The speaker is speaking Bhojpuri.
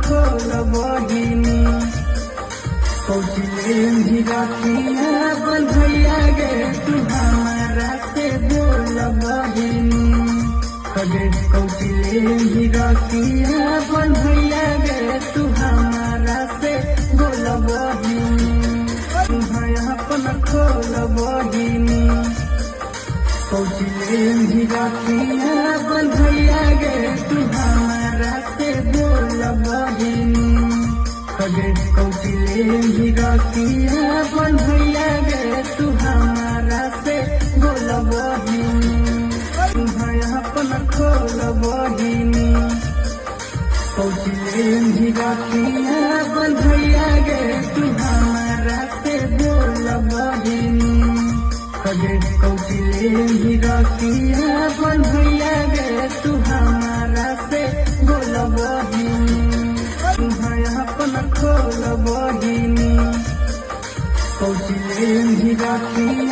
खोल बहिनी कौचिले रखिया बंधैया गे तू हमारा से बोल बहिनी कगे कौचिले रखिया बंधैया गे तू हमारा से बोल बहिनी अपन खोल बहिनी कौचिले रखिया बंधैया गे तू हमारा से बोल बहिनी कगे कौचिले रखिया बंधैया गे तू हमारा से बोल बहिनी अपन खोल बहिनी कौचिले रखिया बंधैया गे तू हमारा से बोल बहिनी कगे कौचिले रखिया बंधैया गे तू हमारा से बोल बहिनी अपन खोल बहिनी कौचिले रखिया